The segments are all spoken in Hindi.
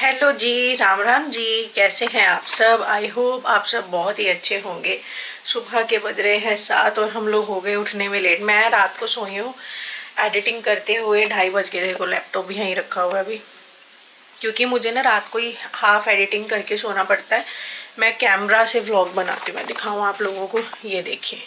हेलो जी, राम राम जी। कैसे हैं आप सब? आई होप आप सब बहुत ही अच्छे होंगे। सुबह के बज रहे हैं 7 और हम लोग हो गए उठने में लेट। मैं रात को सोई हूँ एडिटिंग करते हुए, 2:30 बज गए। देखो लैपटॉप भी यहीं रखा हुआ है अभी, क्योंकि मुझे ना रात को ही हाफ एडिटिंग करके सोना पड़ता है। मैं कैमरा से व्लॉग बनाती हूँ। मैं दिखाऊँ आप लोगों को, ये देखिए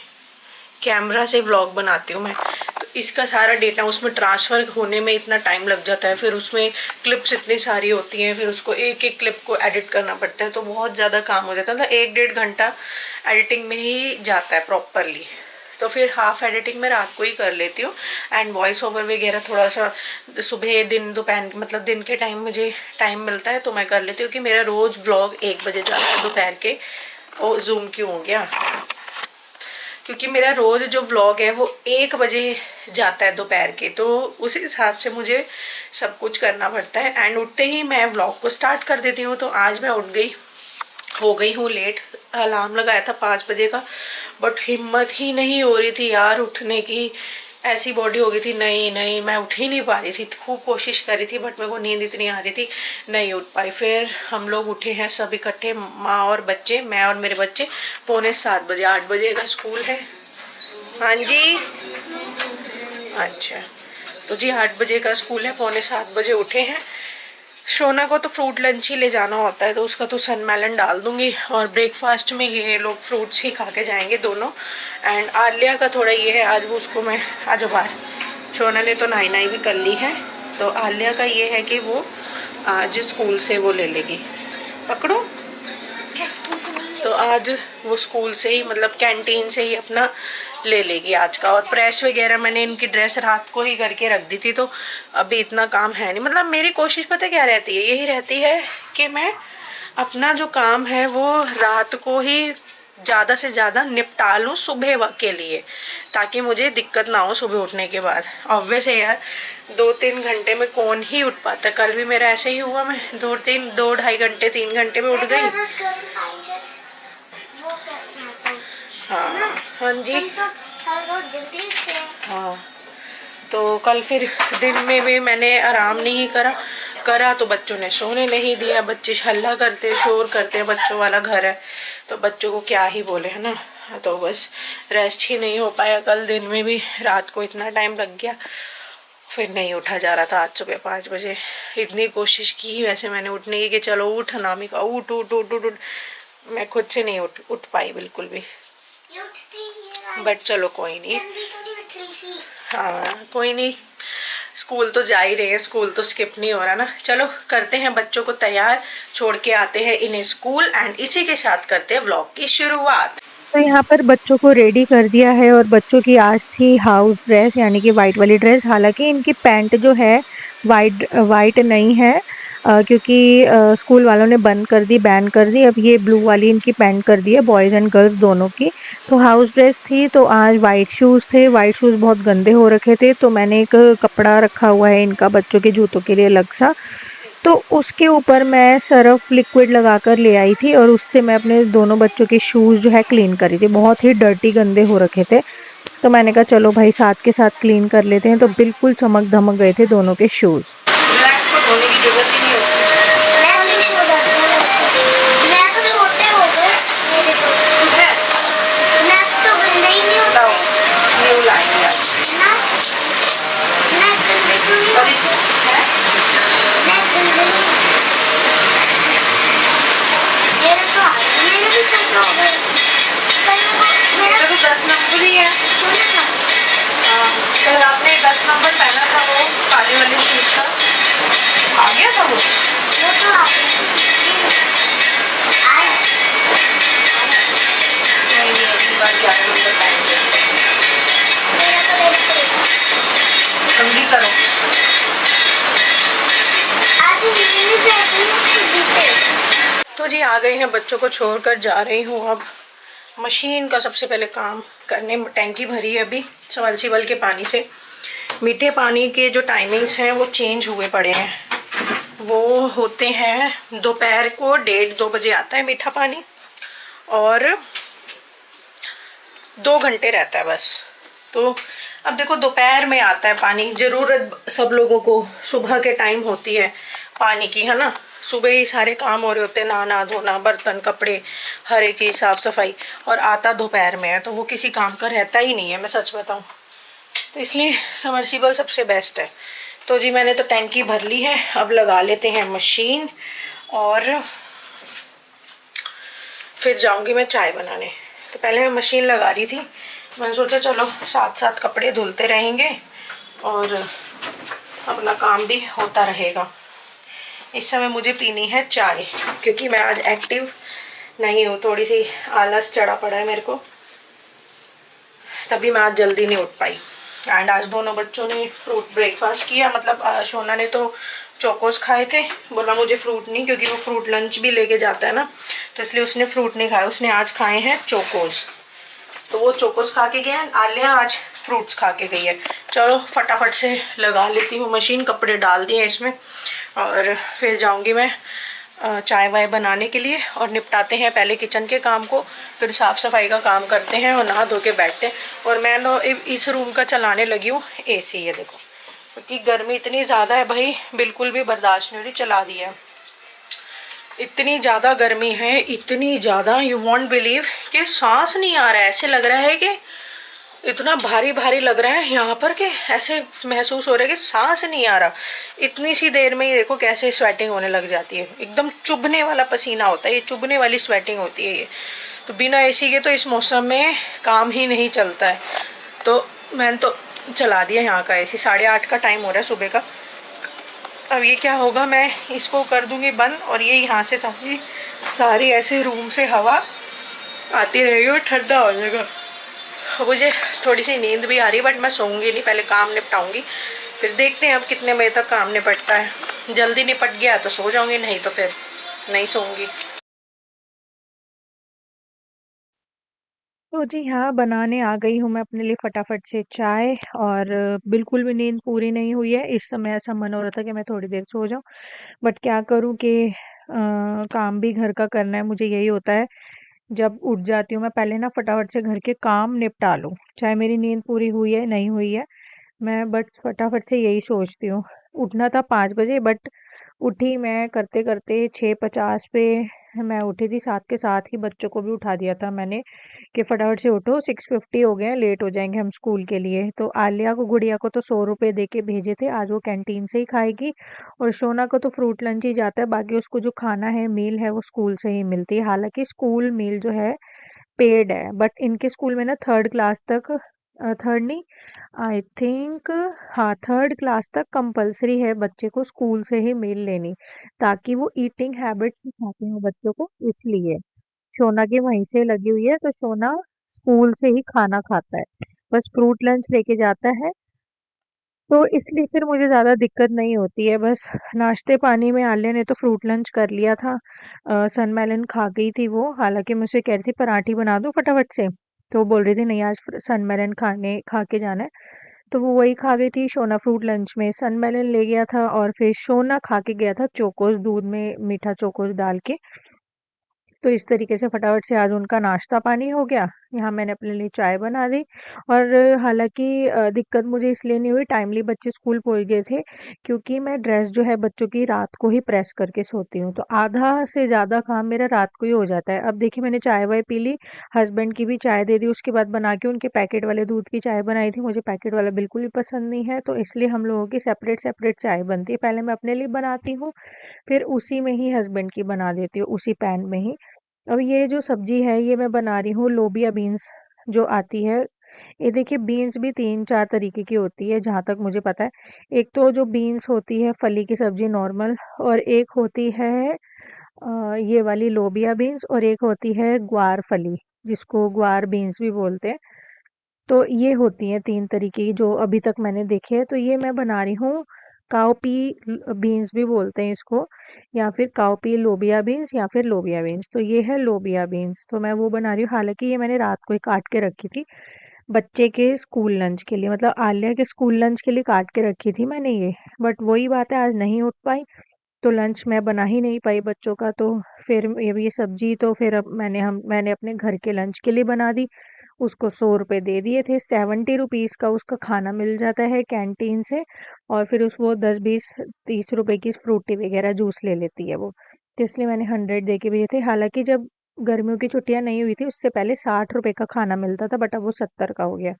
कैमरा से व्लॉग बनाती हूँ मैं। तो इसका सारा डेटा उसमें ट्रांसफ़र होने में इतना टाइम लग जाता है, फिर उसमें क्लिप्स इतनी सारी होती हैं, फिर उसको एक एक क्लिप को एडिट करना पड़ता है, तो बहुत ज़्यादा काम हो जाता है। मतलब 1-1.5 घंटा एडिटिंग में ही जाता है प्रॉपरली। तो फिर हाफ एडिटिंग मैं रात को ही कर लेती हूँ, एंड वॉइस ओवर वगैरह थोड़ा सा सुबह दिन दोपहर मतलब दिन के टाइम मुझे टाइम मिलता है तो मैं कर लेती हूँ। कि मेरा रोज़ व्लॉग 1 बजे जाता है दोपहर के। ओ जूम क्यों हो गया? क्योंकि मेरा रोज़ जो व्लॉग है वो 1 बजे जाता है दोपहर के, तो उस हिसाब से मुझे सब कुछ करना पड़ता है। एंड उठते ही मैं व्लॉग को स्टार्ट कर देती हूँ। तो आज मैं हो गई हूँ लेट। अलार्म लगाया था 5 बजे का, बट हिम्मत ही नहीं हो रही थी यार उठने की। ऐसी बॉडी हो गई थी, नहीं नहीं मैं उठ ही नहीं पा रही थी। खूब कोशिश कर रही थी बट मेरे को नींद इतनी आ रही थी, नहीं उठ पाई। फिर हम लोग उठे हैं सब इकट्ठे, माँ और बच्चे, मैं और मेरे बच्चे। 7:45 बजे, 8 बजे का स्कूल है। हाँ जी, अच्छा। तो जी 8 बजे का स्कूल है, 6:45 बजे उठे हैं। शोना को तो फ्रूट लंच ही ले जाना होता है, तो उसका तो सनमेलन डाल दूंगी। और ब्रेकफास्ट में ये लोग फ्रूट्स ही खा के जाएंगे दोनों। एंड आलिया का थोड़ा ये है, आज वो उसको मैं आज बाहर, शोना ने तो नाई भी कर ली है, तो आलिया का ये है कि वो आज स्कूल से वो ले लेगी। पकड़ो। तो आज वो स्कूल से ही मतलब कैंटीन से ही अपना ले लेगी आज का। और प्रेस वगैरह मैंने इनकी ड्रेस रात को ही करके रख दी थी, तो अभी इतना काम है नहीं। मतलब मेरी कोशिश पता क्या रहती है, यही रहती है कि मैं अपना जो काम है वो रात को ही ज़्यादा से ज़्यादा निपटा लूँ सुबह के लिए, ताकि मुझे दिक्कत ना हो सुबह उठने के बाद। ऑब्वियस है यार, 2-3 घंटे में कौन ही उठ पाता। कल भी मेरा ऐसे ही हुआ, मैं 2-2.5 घंटे 3 घंटे में उठ गई। हाँ हाँ जी, हाँ। तो कल फिर दिन में भी मैंने आराम नहीं करा तो बच्चों ने सोने नहीं दिया। बच्चे हल्ला करते, शोर करते हैं, बच्चों वाला घर है तो बच्चों को क्या ही बोले, है ना। तो बस रेस्ट ही नहीं हो पाया कल दिन में भी, रात को इतना टाइम लग गया, फिर नहीं उठा जा रहा था। आज सुबह 5 बजे इतनी कोशिश की वैसे मैंने उठने की कि चलो उठ, अनामिका उठ उठ उठ उठ उठ। मैं खुद से नहीं उठ पाई बिल्कुल भी, बट चलो कोई नहीं। हाँ कोई नहीं, स्कूल तो जा ही रहे हैं, स्कूल तो स्किप नहीं हो रहा ना। चलो करते हैं बच्चों को तैयार, छोड़ के आते हैं इन्हें स्कूल, एंड इसी के साथ करते हैं व्लॉग की शुरुआत। तो यहाँ पर बच्चों को रेडी कर दिया है, और बच्चों की आज थी हाउस ड्रेस यानी कि वाइट वाली ड्रेस। हालांकि इनकी पैंट जो है वाइट नहीं है, क्योंकि स्कूल वालों ने बंद कर दी, बैन कर दी। अब ये ब्लू वाली इनकी पैंट कर दी है, बॉयज़ एंड गर्ल्स दोनों की। तो हाउस ड्रेस थी, तो आज वाइट शूज़ थे। वाइट शूज़ बहुत गंदे हो रखे थे, तो मैंने एक कपड़ा रखा हुआ है इनका बच्चों के जूतों के लिए अलग सा, तो उसके ऊपर मैं सर्फ लिक्विड लगाकर ले आई थी, और उससे मैं अपने दोनों बच्चों के शूज़ जो है क्लीन कर रही थी। बहुत ही डर्टी गंदे हो रखे थे, तो मैंने कहा चलो भाई साथ के साथ क्लीन कर लेते हैं। तो बिल्कुल चमक धमक गए थे दोनों के शूज़। ब्लैक को धोने की जरूरत ही नहीं होती। मेरा तो 10 नंबर ही है। कल आपने 10 नंबर पहना था, वो काले वाले शूज का आ गया था वो तो नहीं, अगली बार 11 नंबर पहनेंगे। जल्दी करो। तो जी आ गए हैं, बच्चों को छोड़कर जा रही हूँ। अब मशीन का सबसे पहले काम करने, टैंकी भरी है अभी सबमर्सिबल के पानी से। मीठे पानी के जो टाइमिंग्स हैं वो चेंज हुए पड़े हैं। वो होते हैं दोपहर को 1:30-2 बजे आता है मीठा पानी, और 2 घंटे रहता है बस। तो अब देखो दोपहर में आता है पानी, ज़रूरत सब लोगों को सुबह के टाइम होती है पानी की, है ना। सुबह ही सारे काम हो रहे होते हैं, नहाना धोना, बर्तन, कपड़े, हर एक चीज़ साफ़ सफाई, और आता दोपहर में है तो वो किसी काम का रहता ही नहीं है, मैं सच बताऊँ तो। इसलिए समर्सिबल सबसे बेस्ट है। तो जी मैंने तो टैंकी भर ली है, अब लगा लेते हैं मशीन और फिर जाऊंगी मैं चाय बनाने। तो पहले मैं मशीन लगा रही थी, मैंने सोचा चलो साथ साथ कपड़े धुलते रहेंगे और अपना काम भी होता रहेगा। इस समय मुझे पीनी है चाय, क्योंकि मैं आज एक्टिव नहीं हूँ, थोड़ी सी आलस चढ़ा पड़ा है मेरे को, तभी मैं आज जल्दी नहीं उठ पाई। एंड आज दोनों बच्चों ने फ्रूट ब्रेकफास्ट किया, मतलब शोना ने तो चोकोस खाए थे, बोला मुझे फ्रूट नहीं, क्योंकि वो फ्रूट लंच भी लेके जाता है ना, तो इसलिए उसने फ्रूट नहीं खाया, उसने आज खाए हैं चोकोस। तो वो चोकोस खा के गया, आलिया आज फ्रूट्स खा के गई है। चलो फटाफट से लगा लेती हूँ मशीन, कपड़े डाल दिए इसमें और फिर जाऊँगी मैं चाय वाय बनाने के लिए। और निपटाते हैं पहले किचन के काम को, फिर साफ़ सफाई का काम करते हैं और नहा धो के बैठते हैं। और मैं ना इस रूम का चलाने लगी हूँ एसी, ये देखो, क्योंकि गर्मी इतनी ज़्यादा है भाई, बिल्कुल भी बर्दाश्त नहीं हो रही, चला दिया। इतनी ज़्यादा गर्मी है, इतनी ज़्यादा, यू वॉन्ट बिलीव कि सांस नहीं आ रहा है। ऐसे लग रहा है कि इतना भारी भारी लग रहा है यहाँ पर, कि ऐसे महसूस हो रहा है कि सांस नहीं आ रहा। इतनी सी देर में ही देखो कैसे स्वेटिंग होने लग जाती है, एकदम चुभने वाला पसीना होता है, ये चुभने वाली स्वेटिंग होती है ये। तो बिना एसी के तो इस मौसम में काम ही नहीं चलता है। तो मैंने तो चला दिया यहाँ का एसी, 8:30 का टाइम हो रहा है सुबह का। अब ये क्या होगा, मैं इसको कर दूंगी बंद और ये यहाँ से सारी सारी ऐसे रूम से हवा आती रहेगी और ठंडा हो जाएगा। मुझे थोड़ी सी नींद भी आ रही है, बट मैं सोऊंगी नहीं, पहले काम निपटाऊंगी, फिर देखते हैं अब कितने बजे तक काम निपटता है। जल्दी निपट गया तो सो जाऊंगी, नहीं तो फिर नहीं सोऊंगी। तो जी हाँ, बनाने आ गई हूँ मैं अपने लिए फटाफट से चाय। और बिल्कुल भी नींद पूरी नहीं हुई है, इस समय ऐसा मन हो रहा था कि मैं थोड़ी देर सो जाऊं, बट क्या करूं कि काम भी घर का करना है, मुझे यही होता है। जब उठ जाती हूँ मैं पहले ना फटाफट से घर के काम निपटा लूँ, चाहे मेरी नींद पूरी हुई है नहीं हुई है, मैं बट फटाफट से यही सोचती हूँ। उठना था 5 बजे, बट उठी मैं करते करते 6:50 पे मैं उठी थी। साथ के साथ ही बच्चों को भी उठा दिया था मैंने कि फटाफट से उठो, 6:50 हो गए हैं, लेट हो जाएंगे हम स्कूल के लिए। तो आलिया को, गुड़िया को तो 100 रुपए दे के भेजे थे, आज वो कैंटीन से ही खाएगी। और शोना को तो फ्रूट लंच ही जाता है, बाकी उसको जो खाना है, मील है, वो स्कूल से ही मिलती है। हालांकि स्कूल मील जो है पेड है, बट इनके स्कूल में ना 3rd क्लास तक, थर्ड नहीं, आई थिंक, हाँ, 3rd क्लास तक कंपलसरी है बच्चे को स्कूल से ही मील लेनी, ताकि वो ईटिंग हैबिट सिखाते हैं बच्चों को, इसलिए। शोना की वहीं से लगी हुई है, तो शोना स्कूल से ही खाना खाता है, बस फ्रूट लंच लेके जाता है। तो इसलिए फिर मुझे ज़्यादा दिक्कत नहीं होती है। बस नाश्ते पानी में आलिया ने तो फ्रूट लंच कर लिया था, सनमेलन खा गई थी वो। हालांकि मुझसे कह रही थी पराठी बना दूं फटाफट से, तो वो बोल रही थी नहीं आज सनमेलन खाने खा के जाना है, तो वो वही खा गई थी। शोना फ्रूट लंच में सनमेलन ले गया था, और फिर शोना खा के गया था चोकोस, दूध में मीठा चोकोस डाल के। तो इस तरीके से फटाफट से आज उनका नाश्ता पानी हो गया। यहाँ मैंने अपने लिए चाय बना दी। और हालांकि दिक्कत मुझे इसलिए नहीं हुई, टाइमली बच्चे स्कूल पहुंच गए थे, क्योंकि मैं ड्रेस जो है बच्चों की रात को ही प्रेस करके सोती हूँ, तो आधा से ज़्यादा काम मेरा रात को ही हो जाता है। अब देखिए मैंने चाय वाय पी ली, हस्बैंड की भी चाय दे दी, उसके बाद बना के उनके पैकेट वाले दूध की चाय बनाई थी। मुझे पैकेट वाला बिल्कुल भी पसंद नहीं है, तो इसलिए हम लोगों की सेपरेट सेपरेट चाय बनती है। पहले मैं अपने लिए बनाती हूँ, फिर उसी में ही हस्बैंड की बना देती हूँ, उसी पैन में ही। अब ये जो सब्जी है ये मैं बना रही हूँ लोबिया बीन्स जो आती है। ये देखिए बीन्स भी 3-4 तरीके की होती है जहाँ तक मुझे पता है। एक तो जो बीन्स होती है फली की सब्जी नॉर्मल, और एक होती है ये वाली लोबिया बीन्स, और एक होती है ग्वार फली, जिसको ग्वार बीन्स भी बोलते हैं। तो ये होती हैं 3 तरीके की जो अभी तक मैंने देखे हैं। तो ये मैं बना रही हूँ काउपी बीन्स भी बोलते हैं इसको, या फिर काउपी लोबिया बीन्स, या फिर लोबिया बीन्स। तो ये है लोबिया बीन्स, तो मैं वो बना रही हूँ। हालांकि ये मैंने रात को ही काट के रखी थी बच्चे के स्कूल लंच के लिए, मतलब आलिया के स्कूल लंच के लिए काट के रखी थी मैंने ये। बट वही बात है, आज नहीं उठ पाई, तो लंच मैं बना ही नहीं पाई बच्चों का। तो फिर ये सब्जी तो फिर अब मैंने अपने घर के लंच के लिए बना दी। उसको 100 रुपए दे दिए थे, 70 रुपीज का उसका खाना मिल जाता है कैंटीन से। और फिर उस वो 10-20-30 रुपए की फ्रूटी वगैरह जूस ले लेती है वो। तो इसलिए मैंने 100 दे के भेजे थे। हालांकि जब गर्मियों की छुट्टियां नहीं हुई थी उससे पहले 60 रुपए का खाना मिलता था, बट अब वो 70 का हो गया।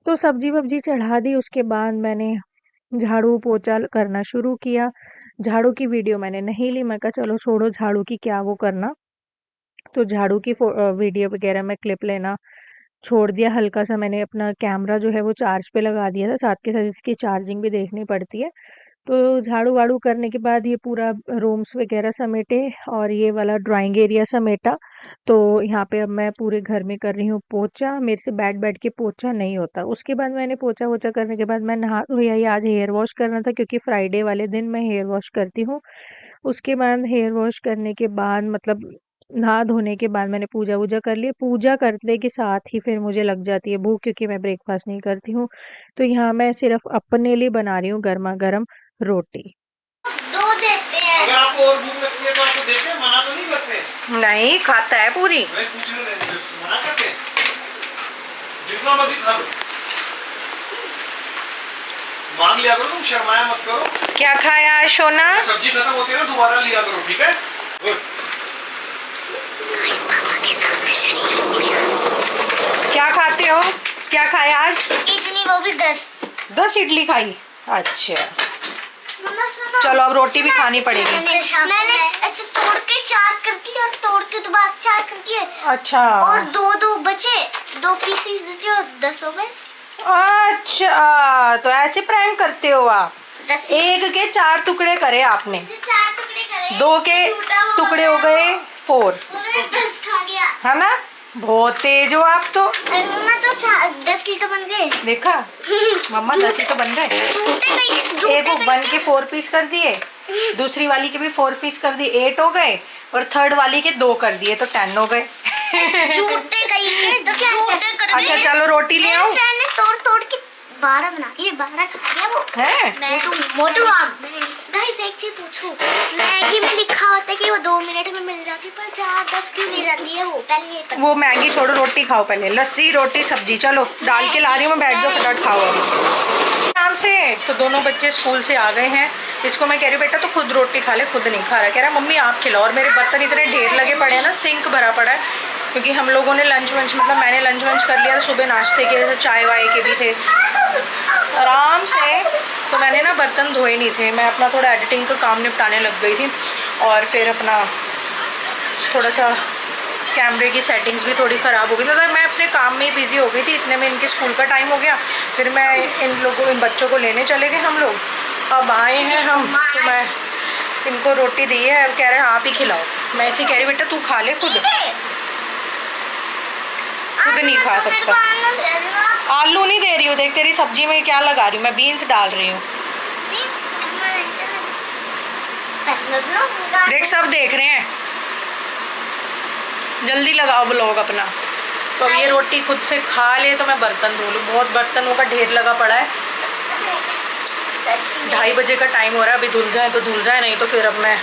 तो सब्जी वब्जी चढ़ा दी, उसके बाद मैंने झाड़ू पोछा करना शुरू किया। झाड़ू की वीडियो मैंने नहीं ली, मैं कहा चलो छोड़ो झाड़ू की क्या वो करना। तो झाड़ू की वीडियो वगैरह में क्लिप लेना छोड़ दिया। हल्का सा मैंने अपना कैमरा जो है वो चार्ज पे लगा दिया था, साथ के साथ इसकी चार्जिंग भी देखनी पड़ती है। तो झाड़ू वाड़ू करने के बाद ये पूरा रूम्स वगैरह समेटे और ये वाला ड्राइंग एरिया समेटा। तो यहाँ पे अब मैं पूरे घर में कर रही हूँ पोछा। मेरे से बैठ बैठ के पोछा नहीं होता। उसके बाद मैंने पोछा वोछा करने के बाद मैं नहा धोई आई। आज हेयर वॉश करना था क्योंकि फ्राइडे वाले दिन मैं हेयर वॉश करती हूँ। उसके बाद हेयर वॉश करने के बाद मतलब नहा धोने के बाद मैंने पूजा वूजा कर ली। पूजा करने के साथ ही फिर मुझे लग जाती है भूख, क्योंकि मैं ब्रेकफास्ट नहीं करती हूँ। तो यहाँ मैं सिर्फ अपने लिए बना रही हूँ गर्मा गर्म रोटी। दो देते हैं। अगर आपको और भूख लगती है तो आपको देते, मना तो नहीं करते? नहीं, खाता है पूरी। मैं पूछने लगे, मना करते हैं? जितना मर्जी खा लो, मांग लिया करो, तुम शर्माया मत करो। क्या खाया है सोना? सब्जी खत्म होती है ना दोबारा लिया करो, ठीक है? पापा के सामने शरीर हो गया। क्या खाते हो? क्या खाया आज? इतनी, वो भी 10। 10 इडली खाई? अच्छा मम्मा सुनो, चलो अब रोटी भी खानी पड़ेगी। मैंने ऐसे तोड़ के 4 कर दिए और तोड़ के दोबारा 4 कर दिए। अच्छा और दो बचे, 2 पीस दिए और 10 हो गए। अच्छा, तो ऐसे प्रैंक करते हो आप? 10 एक के 4 टुकड़े करे आपने, 4 टुकड़े करे, 2 के टुकड़े हो गए 4, उन्होंने 10 खा गया। है ना? बहुत तेज हो आप तो। अरे मम्मा तो 10 ही तो बन गए। देखा मम्मा 10 ही तो बन गए। एक को बन के 4 पीस कर दिए, दूसरी वाली के भी 4 पीस कर दिए, 8 हो गए, और थर्ड वाली के 2 कर दिए तो 10 हो गए। झूठे कहीं के, तो क्या झूठे कर दिए। अच्छा चलो रोटी ले आओ। फ्रेंड ने तोड़ तोड़ के 12 बना दिए, 12 खा गया वो। है मैं तो मोटू आम। गाइस एक चीज पूछूं, मैगी में लिखा होता है कि वो 2 मिनट में मिल जाती है, पर 4-10 क्यों ले जाती है वो? पहले ये वो मैगी छोड़ो, रोटी खाओ पहले। लस्सी रोटी सब्जी, चलो डाल के ला रही हूँ मैं, बैठ जाओ फटाफट खाओ अभी आराम से। तो दोनों बच्चे स्कूल से आ गए हैं। इसको मैं कह रही हूँ बेटा तो खुद रोटी खा ले, खुद नहीं खा रहा। कह रहा मम्मी आप खिलाओ। और मेरे बर्तन इतने ढेर लगे पड़े हैं ना, सिंक भरा पड़ा है, क्योंकि हम लोगों ने लंच वंच मतलब मैंने लंच वंच कर लिया, सुबह नाश्ते के चाय वाय के भी थे आराम से। तो मैंने ना बर्तन धोए नहीं थे, मैं अपना थोड़ा एडिटिंग का काम निपटाने लग गई थी और फिर अपना थोड़ा सा कैमरे की सेटिंग्स भी थोड़ी ख़राब हो गई, मतलब मैं अपने काम में ही बिज़ी हो गई थी। इतने में इनके स्कूल का टाइम हो गया, फिर मैं इन बच्चों को लेने चले गए हम लोग। अब आए हैं हम, तो मैं इनको रोटी दी है, अब कह रहे हैं आप ही खिलाओ। मैं ऐसे कह रही बेटा तू खा ले, खुद नहीं खा सकता। आलू नहीं दे रही हूँ, देख तेरी सब्जी में क्या लगा रही हूँ मैं, बीन्स डाल रही हूँ। देख सब देख रहे हैं, जल्दी लगाओ ब्लॉग अपना। तो अब ये रोटी खुद से खा ले तो मैं बर्तन धो लूँ, बहुत बर्तनों का ढेर लगा पड़ा है। 2:30 बजे का टाइम हो रहा है, अभी धुल जाए तो धुल जाए, नहीं तो फिर अब मैं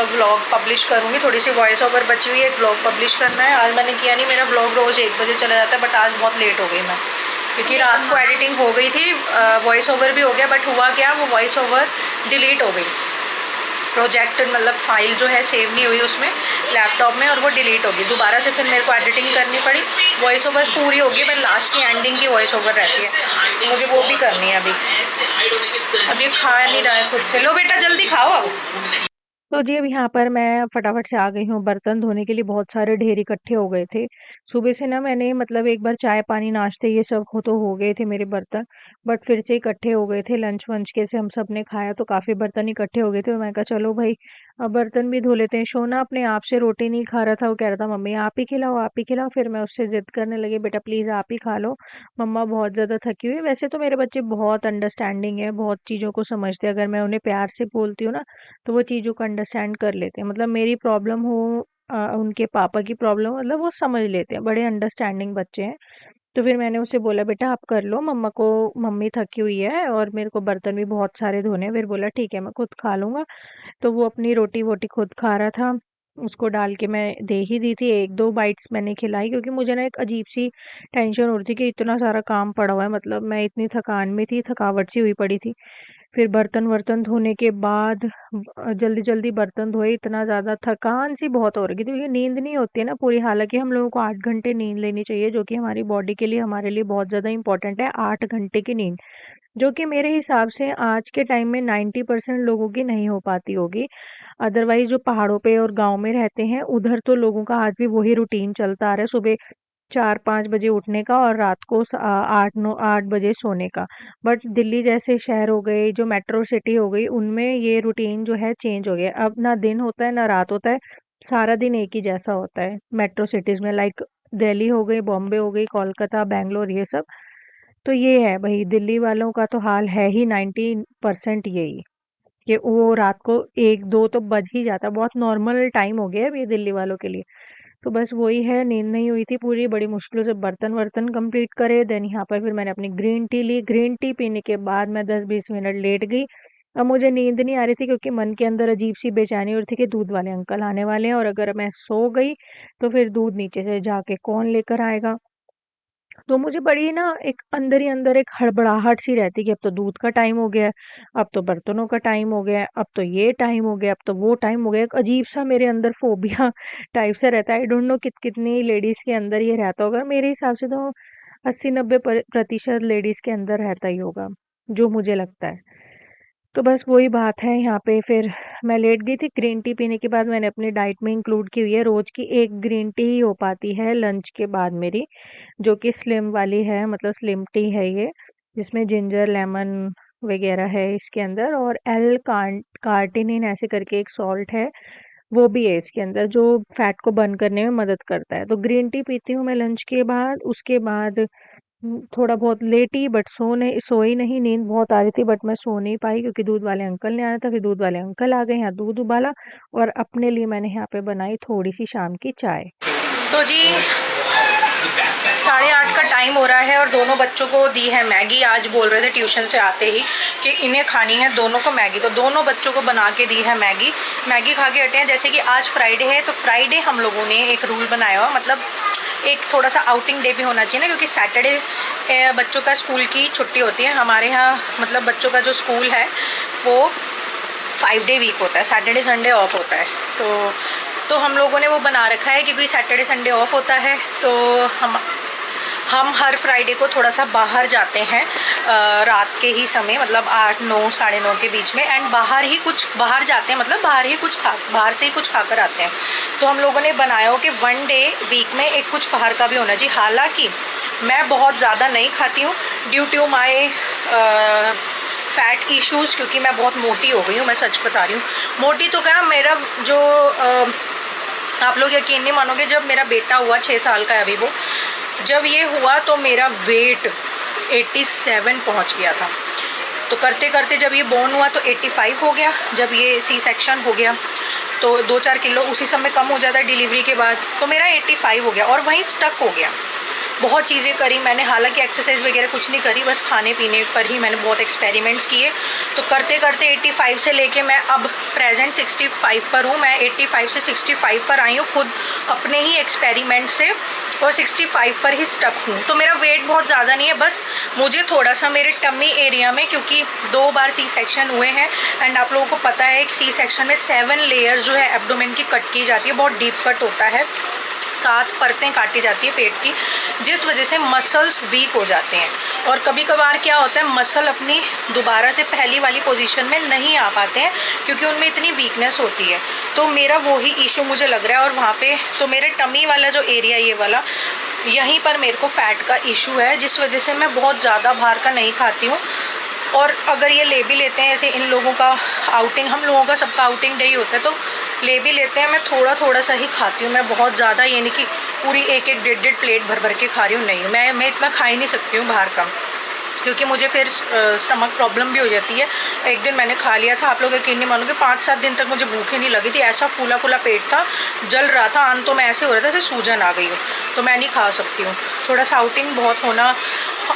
व्लॉग पब्लिश करूँगी। थोड़ी सी वॉइस ओवर बची हुई है, एक व्लॉग पब्लिश करना है। आज मैंने किया नहीं, मेरा व्लॉग रोज़ 1 बजे चला जाता है, बट आज बहुत लेट हो गई मैं, क्योंकि रात को एडिटिंग हो गई थी, वॉइस ओवर भी हो गया, बट हुआ क्या वो वॉइस ओवर डिलीट हो गई। प्रोजेक्ट मतलब फाइल जो है सेव नहीं हुई उसमें लैपटॉप में, और वो डिलीट होगी। दोबारा से फिर मेरे को एडिटिंग करनी पड़ी। वॉइस ओवर पूरी होगी, पर लास्ट की एंडिंग की वॉइस ओवर रहती है, मुझे वो भी करनी है। अभी खा नहीं रहा है खुद से। लो बेटा जल्दी खाओ अब। तो जी अब यहाँ पर मैं फटाफट से आ गई हूँ बर्तन धोने के लिए। बहुत सारे ढेर इकट्ठे हो गए थे सुबह से ना। मैंने मतलब एक बार चाय पानी नाश्ते ये सब हो तो हो गए थे मेरे बर्तन, बट फिर से इकट्ठे हो गए थे। लंच वंच के से हम सब ने खाया तो काफ़ी बर्तन इकट्ठे हो गए थे। तो मैं कहा चलो भाई अब बर्तन भी धो लेते हैं। शोना अपने आप से रोटी नहीं खा रहा था, वो कह रहा था मम्मी आप ही खिलाओ आप ही खिलाओ। फिर मैं उससे जिद करने लगी बेटा प्लीज़ आप ही खा लो, मम्मा बहुत ज़्यादा थकी हुई है। वैसे तो मेरे बच्चे बहुत अंडरस्टैंडिंग है, बहुत चीज़ों को समझते हैं। अगर मैं उन्हें प्यार से बोलती हूँ ना तो वो चीज़ों को अंडरस्टैंड कर लेते हैं। मतलब मेरी प्रॉब्लम हो उनके पापा की प्रॉब्लम, मतलब वो समझ लेते हैं, बड़े अंडरस्टैंडिंग बच्चे हैं। तो फिर मैंने उसे बोला बेटा आप कर लो, मम्मी थकी हुई है और मेरे को बर्तन भी बहुत सारे धोने हैं। फिर बोला ठीक है मैं खुद खा लूँगा। तो वो अपनी रोटी वोटी खुद खा रहा था। उसको डाल के मैं दे ही दी थी। 1-2 बाइट्स मैंने खिलाई क्योंकि मुझे ना एक अजीब-सी टेंशन हो रही थी कि इतना सारा काम पड़ा हुआ है, मतलब मैं इतनी थकान में थी, थकावट सी हुई पड़ी थी। फिर बर्तन-वर्तन धोने के बाद जल्दी-जल्दी बर्तन धोए, इतना ज़्यादा थकान-सी बहुत हो रही थी क्योंकि नींद नहीं होती है ना पूरी। हालाँकि हम लोगों को 8 घंटे नींद लेनी चाहिए, जो कि हमारी बॉडी के लिए, हमारे लिए बहुत ज़्यादा इम्पोर्टेंट है, 8 घंटे की नींद। जो कि मेरे हिसाब से आज के टाइम में 90% लोगों की नहीं हो पाती होगी। अदरवाइज़ जो पहाड़ों पे और गाँव में रहते हैं, उधर तो लोगों का आज भी वही रूटीन चलता आ रहा है, सुबह 4-5 बजे उठने का और रात को 8 बजे सोने का। बट दिल्ली जैसे शहर हो गए, जो मेट्रो सिटी हो गई, उनमें ये रूटीन जो है चेंज हो गया। अब ना दिन होता है, ना रात होता है, सारा दिन एक ही जैसा होता है मेट्रो सिटीज़ में, लाइक दिल्ली हो गई, बॉम्बे हो गई, कोलकाता, बैंगलोर, ये सब। तो ये है भई, दिल्ली वालों का तो हाल है ही 90% यही, कि वो रात को 1-2 तो बज ही जाता है, बहुत नॉर्मल टाइम हो गया है अब ये दिल्ली वालों के लिए। तो बस वही है, नींद नहीं हुई थी पूरी, बड़ी मुश्किलों से बर्तन-वर्तन कंप्लीट करे, देन यहाँ पर फिर मैंने अपनी ग्रीन टी ली, ग्रीन टी पीने के बाद मैं 10-20 मिनट लेट गई। अब मुझे नींद नहीं आ रही थी क्योंकि मन के अंदर अजीब-सी बेचैनी हो रही थी कि दूध वाले अंकल आने वाले हैं और अगर मैं सो गई, तो फिर दूध नीचे से जाके कौन लेकर आएगा? तो मुझे बड़ी ना एक अंदर ही अंदर एक हड़बड़ाहट सी रहती कि अब तो दूध का टाइम हो गया है, अब तो बर्तनों का टाइम हो गया है, अब तो ये टाइम हो गया, अब तो वो टाइम हो गया। एक अजीब-सा मेरे अंदर फ़ोबिया टाइप से रहता है। आई डोंट नो कितनी लेडीज़ के अंदर ये रहता होगा। मेरे हिसाब से तो 80-90 प्रतिशत लेडीज़ के अंदर रहता ही होगा, जो मुझे लगता है। तो बस वही बात है, यहाँ पे फिर मैं लेट गई थी। ग्रीन टी पीने के बाद मैंने अपनी डाइट में इंक्लूड की हुई है, रोज़ की 1 ग्रीन टी ही हो पाती है लंच के बाद मेरी, जो कि स्लिम वाली है, मतलब स्लिम टी है ये, जिसमें जिंजर, लेमन वगैरह है इसके अंदर, और कार्टिनिन ऐसे करके एक सॉल्ट है, वो भी है इसके अंदर, जो फैट को बर्न करने में मदद करता है। तो ग्रीन टी पीती हूँ मैं लंच के बाद। उसके बाद थोड़ा बहुत लेटी, बट सोई नहीं, नींद बहुत आ रही थी बट मैं सो नहीं पाई क्योंकि दूध वाले अंकल ने आना था। फिर दूध वाले अंकल आ गए, यहाँ दूध उबाला और अपने लिए मैंने यहाँ पे बनाई थोड़ी सी शाम की चाय। तो जी 8:30 का टाइम हो रहा है और दोनों बच्चों को दी है मैगी। आज बोल रहे थे ट्यूशन से आते ही कि इन्हें खानी है दोनों को मैगी, तो दोनों बच्चों को बना के दी है मैगी। मैगी खा के हटे हैं। जैसे कि आज फ्राइडे है, तो फ्राइडे हम लोगों ने एक रूल बनाया हुआ, मतलब एक थोड़ा सा आउटिंग डे भी होना चाहिए ना, क्योंकि सैटरडे बच्चों का स्कूल की छुट्टी होती है। हमारे यहाँ मतलब बच्चों का जो स्कूल है वो 5 डे वीक होता है, सैटरडे संडे ऑफ होता है। तो हम लोगों ने वो बना रखा है कि कोई सैटरडे संडे ऑफ होता है तो हम हर फ्राइडे को थोड़ा सा बाहर जाते हैं रात के ही समय, मतलब 8-9 साढ़े 9 के बीच में, एंड बाहर जाते हैं, मतलब बाहर से ही कुछ खाकर आते हैं। तो हम लोगों ने बनाया हो कि 1 डे वीक में एक कुछ बाहर का भी होना चाहिए। हालांकि मैं बहुत ज़्यादा नहीं खाती हूँ due to my fat issues, क्योंकि मैं बहुत मोटी हो गई हूँ, मैं सच बता रही हूँ। मोटी तो क्या, मेरा जो आप लोग यकीन नहीं मानोगे, जब मेरा बेटा हुआ 6 साल का है अभी वो, जब ये हुआ तो मेरा वेट 87 पहुंच गया था। तो करते करते जब ये बोर्न हुआ तो 85 हो गया। जब ये सी सेक्शन हो गया तो 2-4 किलो उसी समय कम हो जाता है डिलीवरी के बाद, तो मेरा 85 हो गया और वहीं स्टक हो गया। बहुत चीज़ें करी मैंने, हालांकि एक्सरसाइज वगैरह कुछ नहीं करी, बस खाने पीने पर ही मैंने बहुत एक्सपेरिमेंट्स किए। तो करते करते 85 से लेके मैं अब प्रेजेंट 65 पर हूँ। मैं 85 से 65 पर आई हूँ खुद अपने ही एक्सपेरिमेंट से, और 65 पर ही स्टक हूँ। तो मेरा वेट बहुत ज़्यादा नहीं है, बस मुझे थोड़ा सा मेरे टमी एरिया में, क्योंकि 2 बार सी सेक्शन हुए हैं, एंड आप लोगों को पता है कि सी सेक्शन में 7 लेयर जो है एब्डोमेन की कट की जाती है, बहुत डीप कट होता है, 7 परतें काटी जाती है पेट की, जिस वजह से मसल्स वीक हो जाते हैं। और कभी कभार क्या होता है, मसल अपनी दोबारा से पहली वाली पोजीशन में नहीं आ पाते हैं क्योंकि उनमें इतनी वीकनेस होती है। तो मेरा वही इशू मुझे लग रहा है, और वहाँ पे तो मेरे टमी वाला जो एरिया ये वाला, यहीं पर मेरे को फैट का इशू है, जिस वजह से मैं बहुत ज़्यादा बाहर का नहीं खाती हूँ। और अगर ये ले भी लेते हैं, ऐसे इन लोगों का आउटिंग, हम लोगों का सबका आउटिंग डे ही होता है, तो ले भी लेते हैं, मैं थोड़ा थोड़ा सा ही खाती हूँ। मैं बहुत ज़्यादा ये नहीं कि पूरी 1-1 डेढ़ प्लेट भर के खा रही हूँ, नहीं, मैं इतना खा ही नहीं सकती हूँ बाहर का, क्योंकि मुझे फिर स्टमक प्रॉब्लम भी हो जाती है। एक दिन मैंने खा लिया था, आप लोग यकीन नहीं मानोगे, 5-7 दिन तक मुझे भूख ही नहीं लगी थी, ऐसा फूला फूला पेट था, जल रहा था, अंत तो मैं ऐसे हो रहा था जैसे सूजन आ गई हो, तो मैं नहीं खा सकती हूँ। थोड़ा सा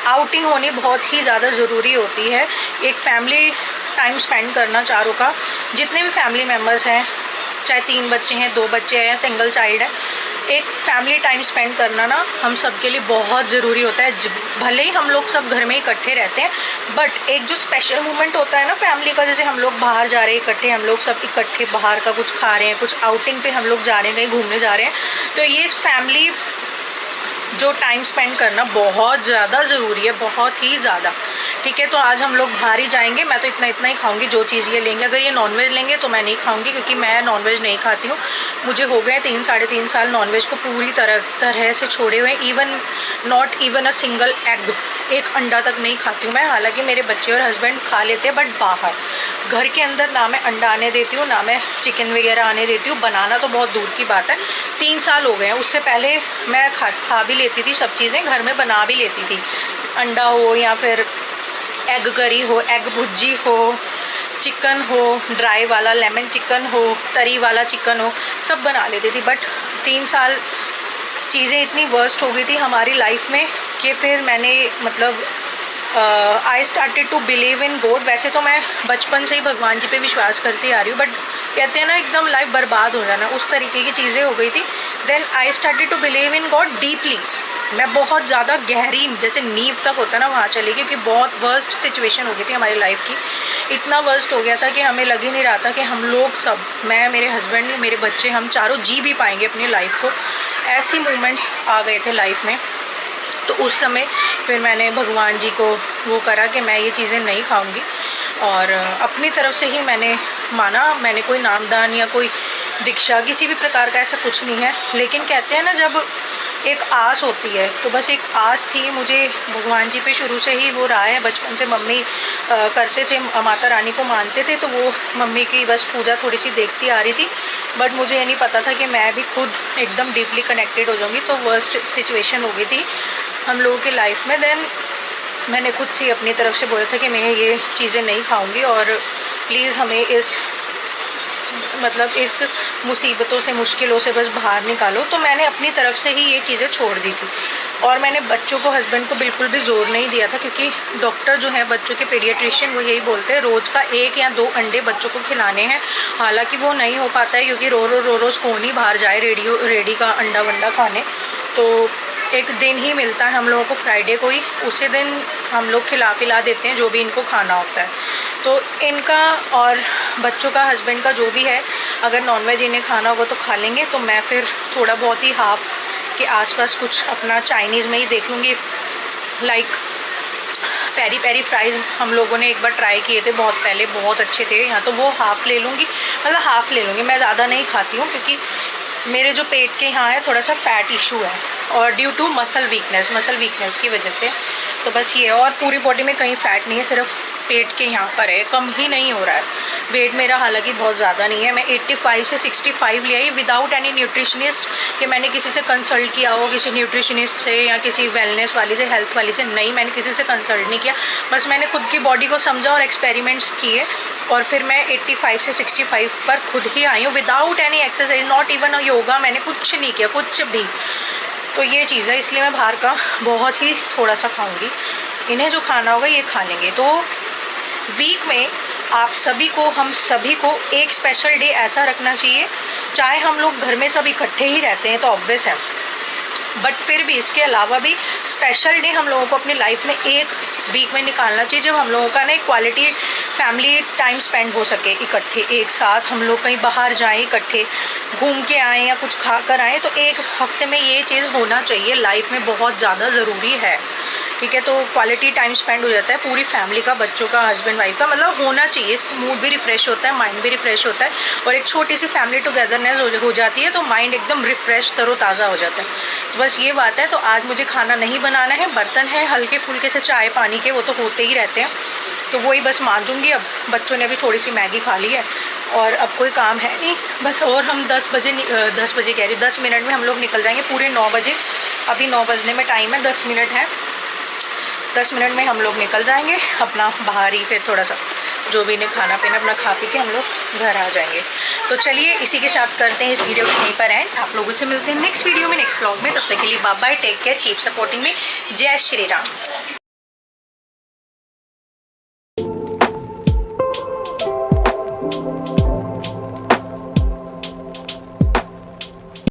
आउटिंग होनी बहुत ही ज़्यादा ज़रूरी होती है। एक फैमिली टाइम स्पेंड करना चारों का, जितने भी फैमिली मेम्बर्स हैं चाहे 3 बच्चे हैं, 2 बच्चे हैं या सिंगल चाइल्ड है, एक फैमिली टाइम स्पेंड करना ना हम सब के लिए बहुत ज़रूरी होता है। भले ही हम लोग सब घर में इकट्ठे रहते हैं, बट एक जो स्पेशल मोमेंट होता है ना फैमिली का, जैसे हम लोग बाहर जा रहे हैं इकट्ठे, हम लोग सब इकट्ठे बाहर का कुछ खा रहे हैं, कुछ आउटिंग पे हम लोग जा रहे हैं, कहीं घूमने जा रहे हैं, तो ये फैमिली जो टाइम स्पेंड करना बहुत ज़्यादा ज़रूरी है, बहुत ही ज़्यादा। ठीक है, तो आज हम लोग बाहर ही जाएंगे। मैं तो इतना ही खाऊंगी जो चीज़ ये लेंगे। अगर ये नॉनवेज लेंगे तो मैं नहीं खाऊंगी, क्योंकि मैं नॉनवेज नहीं खाती हूँ। मुझे हो गए 3-3.5 साल नॉनवेज को पूरी तरह से छोड़े हुए। Not even a single egg, एक अंडा तक नहीं खाती हूँ मैं। हालांकि मेरे बच्चे और हस्बैंड खा लेते हैं, बट बाहर घर के अंदर ना मैं अंडा आने देती हूँ, ना मैं चिकन वगैरह आने देती हूँ। बनाना तो बहुत दूर की बात है। 3 साल हो गए हैं, उससे पहले मैं खा भी लेती थी सब चीज़ें, घर में बना भी लेती थी। अंडा हो या फिर एग करी हो, एग भुर्जी हो, चिकन हो ड्राई वाला, लेमन चिकन हो, तरी वाला चिकन हो, सब बना लेती थी। बट 3 साल चीज़ें इतनी वर्स्ट हो गई थी हमारी लाइफ में कि फिर मैंने मतलब I started to believe in God. वैसे तो मैं बचपन से ही भगवान जी पे विश्वास करती आ रही हूँ, बट कहते हैं ना एकदम लाइफ बर्बाद हो जाना, उस तरीके की चीज़ें हो गई थी। Then I started to believe in God deeply. मैं बहुत ज़्यादा गहरी, जैसे नींव तक होता है ना, वहाँ चली, क्योंकि बहुत वर्स्ट सिचुएशन हो गई थी हमारी लाइफ की। इतना वर्स्ट हो गया था कि हमें लग ही नहीं रहा था कि हम लोग सब, मैं, मेरे हस्बैंड, मेरे बच्चे, हम चारों जी भी पाएंगे अपनी लाइफ को। ऐसी मोमेंट्स आ गए थे लाइफ में। तो उस समय फिर मैंने भगवान जी को वो करा कि मैं ये चीज़ें नहीं खाऊंगी, और अपनी तरफ से ही मैंने माना। मैंने कोई नामदान या कोई दीक्षा किसी भी प्रकार का ऐसा कुछ नहीं है, लेकिन कहते हैं ना जब एक आस होती है, तो बस एक आस थी मुझे भगवान जी पे। शुरू से ही वो रहा है, बचपन से मम्मी करते थे, माता रानी को मानते थे, तो वो मम्मी की बस पूजा थोड़ी सी देखती आ रही थी। बट मुझे ये नहीं पता था कि मैं भी खुद एकदम डीपली कनेक्टेड हो जाऊँगी। तो वर्स्ट सिचुएशन हो गई थी हम लोगों की लाइफ में। देन मैंने खुद से अपनी तरफ से बोला था कि मैं ये चीज़ें नहीं खाऊंगी, और प्लीज़ हमें इस मुसीबतों से, मुश्किलों से बस बाहर निकालो। तो मैंने अपनी तरफ से ही ये चीज़ें छोड़ दी थी, और मैंने बच्चों को, हस्बैंड को बिल्कुल भी ज़ोर नहीं दिया था, क्योंकि डॉक्टर जो है बच्चों के पीडियाट्रिशियन, वो यही बोलते हैं रोज़ का 1 या 2 अंडे बच्चों को खिलाने हैं। हालांकि वो नहीं हो पाता है, क्योंकि रोज़ कौन ही बाहर जाए रेडी का अंडा वंडा खाने। तो एक दिन ही मिलता है हम लोगों को, फ्राइडे को ही, उसी दिन हम लोग खिला पिला देते हैं जो भी इनको खाना होता है। तो इनका और बच्चों का, हस्बैंड का जो भी है, अगर नॉनवेज इन्हें खाना होगा तो खा लेंगे। तो मैं फिर थोड़ा बहुत ही हाफ के आसपास कुछ अपना चाइनीज़ में ही देख लूँगी। लाइक पेरी फ्राइज़ हम लोगों ने एक बार ट्राई किए थे बहुत पहले, बहुत अच्छे थे यहाँ, तो वो हाफ़ ले लूँगी, मतलब हाफ़ ले लूँगी। मैं ज़्यादा नहीं खाती हूँ, क्योंकि मेरे जो पेट के यहाँ है थोड़ा सा फैट इशू है, और ड्यू टू मसल वीकनेस की वजह से। तो बस ये, और पूरी बॉडी में कहीं फ़ैट नहीं है, सिर्फ पेट के यहाँ पर है, कम ही नहीं हो रहा है। वेट मेरा हालांकि बहुत ज़्यादा नहीं है, मैं 85 से 65 ले आई विदाउट एनी न्यूट्रिशनिस्ट, कि मैंने किसी से कंसल्ट किया हो, किसी न्यूट्रिशनिस्ट से या किसी वेलनेस वाली से, हेल्थ वाली से, नहीं, मैंने किसी से कंसल्ट नहीं किया। बस मैंने खुद की बॉडी को समझा और एक्सपेरिमेंट्स किए, और फिर मैं 85 से 65 पर खुद ही आई हूँ without any exercise, not even yoga, मैंने कुछ नहीं किया, कुछ भी। तो ये चीज़ है, इसलिए मैं बाहर का बहुत ही थोड़ा सा खाऊंगी। इन्हें जो खाना होगा ये खा लेंगे। तो वीक में आप सभी को, हम सभी को एक स्पेशल डे ऐसा रखना चाहिए, चाहे हम लोग घर में सब इकट्ठे ही रहते हैं तो ऑब्वियस है, बट फिर भी इसके अलावा भी स्पेशल डे हम लोगों को अपनी लाइफ में एक वीक में निकालना चाहिए, जब हम लोगों का ना एक क्वालिटी फैमिली टाइम स्पेंड हो सके इकट्ठे, एक साथ हम लोग कहीं बाहर जाएं, इकट्ठे घूम के आएँ या कुछ खा कर आएँ। तो एक हफ्ते में ये चीज़ होना चाहिए, लाइफ में बहुत ज़्यादा ज़रूरी है। ठीक है, तो क्वालिटी टाइम स्पेंड हो जाता है पूरी फैमिली का, बच्चों का, हस्बैंड वाइफ का, मतलब होना चाहिए। मूड भी रिफ़्रेश होता है, माइंड भी रिफ़्रेश होता है, और एक छोटी सी फैमिली टुगेदरनेस हो जाती है, तो माइंड एकदम रिफ़्रेश, तरोताज़ा हो जाता है। तो बस ये बात है। तो आज मुझे खाना नहीं बनाना है, बर्तन है हल्के फुल्के से चाय पानी के, वो तो होते ही रहते हैं, तो वही बस मांजूंगी। अब बच्चों ने भी थोड़ी सी मैगी खा ली है, और अब कोई काम है नहीं बस। और हम 10 बजे कह रही हूँ, 10 मिनट में हम लोग निकल जाएंगे, पूरे 9 बजे। अभी 9 बजने में टाइम है, 10 मिनट है, 10 मिनट में हम लोग निकल जाएंगे अपना बाहर ही। फिर थोड़ा सा जो भी इन्हें खाना पीना अपना खा पी के हम लोग घर आ जाएंगे। तो चलिए इसी के साथ करते हैं इस वीडियो को यहीं पर एंड। आप लोगों से मिलते हैं नेक्स्ट वीडियो में, नेक्स्ट व्लॉग में। तब तक के लिए bye bye, take care, keep supporting me. जय श्री राम।